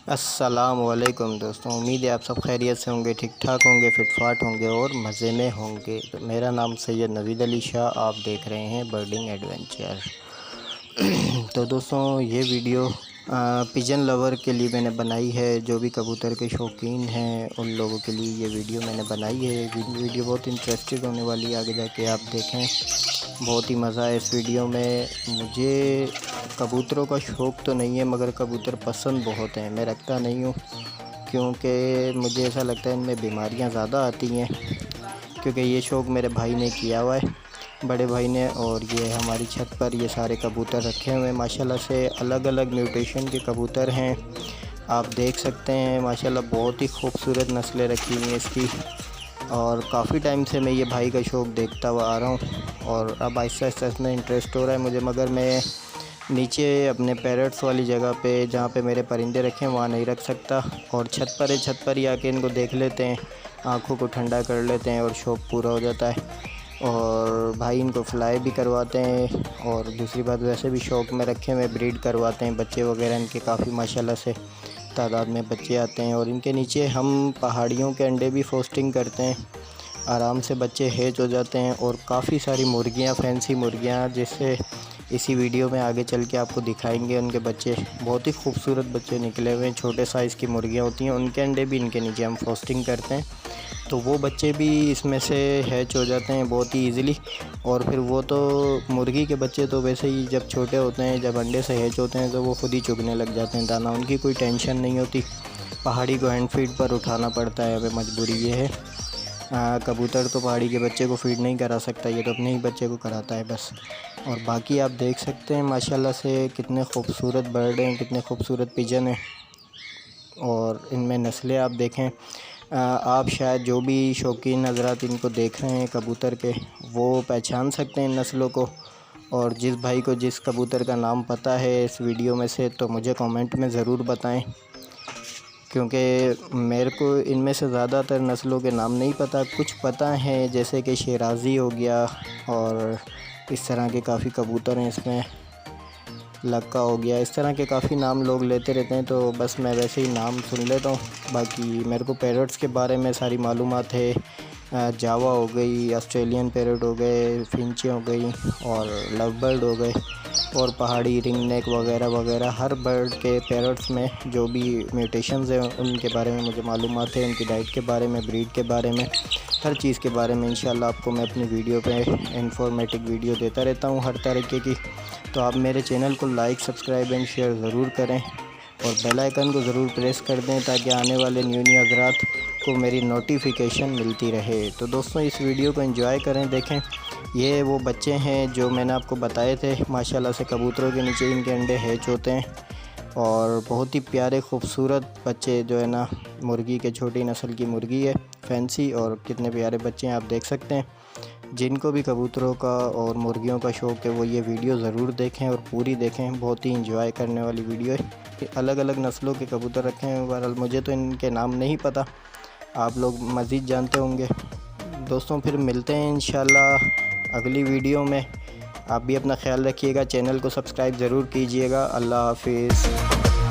अस्सलाम वालेकुम दोस्तों, उम्मीद है आप सब खैरियत से होंगे, ठीक ठाक होंगे, फिटफाट होंगे और मज़े में होंगे। तो मेरा नाम सैयद नवीद अली शाह, आप देख रहे हैं बर्डिंग एडवेंचर। तो दोस्तों ये वीडियो पिजन लवर के लिए मैंने बनाई है। जो भी कबूतर के शौकीन हैं उन लोगों के लिए ये वीडियो मैंने बनाई है। वीडियो बहुत इंटरेस्टिंग होने वाली है, आगे जाके आप देखें, बहुत ही मज़ा है इस वीडियो में। मुझे कबूतरों का शौक़ तो नहीं है, मगर कबूतर पसंद बहुत हैं। मैं रखता नहीं हूँ क्योंकि मुझे ऐसा लगता है इनमें बीमारियाँ ज़्यादा आती हैं, क्योंकि ये शौक़ मेरे भाई ने किया हुआ है, बड़े भाई ने। और ये हमारी छत पर ये सारे कबूतर रखे हुए हैं माशाल्लाह से। अलग अलग म्यूटेशन के कबूतर हैं, आप देख सकते हैं माशाल्लाह। बहुत ही खूबसूरत नस्लें रखी हुई हैं इसकी, और काफ़ी टाइम से मैं ये भाई का शौक़ देखता हुआ आ रहा हूँ, और अब आहिस्ता आहिस्ता इसमें इंटरेस्ट हो रहा है मुझे। मगर मैं नीचे अपने पैरट्स वाली जगह पे, जहाँ पे मेरे परिंदे रखे हैं, वहाँ नहीं रख सकता। और छत पर है, छत पर ही आके इनको देख लेते हैं, आँखों को ठंडा कर लेते हैं और शौक़ पूरा हो जाता है। और भाई इनको फ्लाई भी करवाते हैं, और दूसरी बात वैसे भी शौक़ में रखे हुए ब्रीड करवाते हैं। बच्चे वगैरह इनके काफ़ी माशाल्लाह से तादाद में बच्चे आते हैं, और इनके नीचे हम पहाड़ियों के अंडे भी फोस्टिंग करते हैं। आराम से बच्चे हैच हो जाते हैं, और काफ़ी सारी मुर्गियाँ, फैंसी मुर्गियाँ, जिससे इसी वीडियो में आगे चल के आपको दिखाएंगे। उनके बच्चे बहुत ही खूबसूरत बच्चे निकले हुए हैं, छोटे साइज़ की मुर्गियाँ होती हैं, उनके अंडे भी इनके नीचे हम फोस्टिंग करते हैं। तो वो बच्चे भी इसमें से हैच हो जाते हैं बहुत ही ईज़िली। और फिर वो तो मुर्गी के बच्चे तो वैसे ही जब छोटे होते हैं, जब अंडे से हैच होते हैं, तो वो खुद ही चुगने लग जाते हैं दाना, उनकी कोई टेंशन नहीं होती। पहाड़ी को हैंड फीड पर उठाना पड़ता है, हमें मजबूरी ये है। कबूतर तो पहाड़ी के बच्चे को फ़ीड नहीं करा सकता, ये तो अपने ही बच्चे को कराता है बस। और बाकी आप देख सकते हैं माशाल्लाह से कितने खूबसूरत बर्ड हैं, कितने खूबसूरत पिजन हैं। और इनमें नस्लें आप देखें, आप शायद जो भी शौकीन हज़रात इनको देख रहे हैं कबूतर के, वो पहचान सकते हैं इन नस्लों को। और जिस भाई को जिस कबूतर का नाम पता है इस वीडियो में से, तो मुझे कमेंट में ज़रूर बताएं, क्योंकि मेरे को इनमें से ज़्यादातर नस्लों के नाम नहीं पता। कुछ पता है, जैसे कि शेराज़ी हो गया, और इस तरह के काफ़ी कबूतर हैं इसमें, लक्का हो गया, इस तरह के काफ़ी नाम लोग लेते रहते हैं, तो बस मैं वैसे ही नाम सुन लेता हूँ। बाकी मेरे को पैरट्स के बारे में सारी मालूमात है। जावा हो गई, ऑस्ट्रेलियन पैरट हो गए, फिंचे हो गई, और लव बर्ड हो गए, और पहाड़ी रिंग नेक वगैरह वगैरह। हर बर्ड के पैरट्स में जो भी म्यूटेशंस हैं उनके बारे में मुझे मालूमात है, उनकी डाइट के बारे में, ब्रीड के बारे में, हर चीज़ के बारे में इंशाल्लाह आपको मैं अपनी वीडियो पे इंफॉर्मेटिव वीडियो देता रहता हूँ हर तरीके की। तो आप मेरे चैनल को लाइक, सब्सक्राइब एंड शेयर ज़रूर करें, और बेल आइकन को ज़रूर प्रेस कर दें, ताकि आने वाले न्यू हज़रात को मेरी नोटिफिकेशन मिलती रहे। तो दोस्तों इस वीडियो को एंजॉय करें, देखें। ये वो बच्चे हैं जो मैंने आपको बताए थे माशाल्लाह से। कबूतरों के नीचे इनके अंडे हैच होते हैं, और बहुत ही प्यारे खूबसूरत बच्चे जो है ना, मुर्गी के, छोटी नस्ल की मुर्गी है फैंसी, और कितने प्यारे बच्चे हैं आप देख सकते हैं। जिनको भी कबूतरों का और मुर्गियों का शौक़ है वो ये वीडियो ज़रूर देखें, और पूरी देखें, बहुत ही इंजॉय करने वाली वीडियो है। अलग अलग नस्लों के कबूतर रखे हैं, बहरहाल मुझे तो इनके नाम नहीं पता, आप लोग मज़ीद जानते होंगे। दोस्तों फिर मिलते हैं इंशाल्लाह अगली वीडियो में। आप भी अपना ख्याल रखिएगा, चैनल को सब्सक्राइब ज़रूर कीजिएगा। अल्लाह हाफिज़।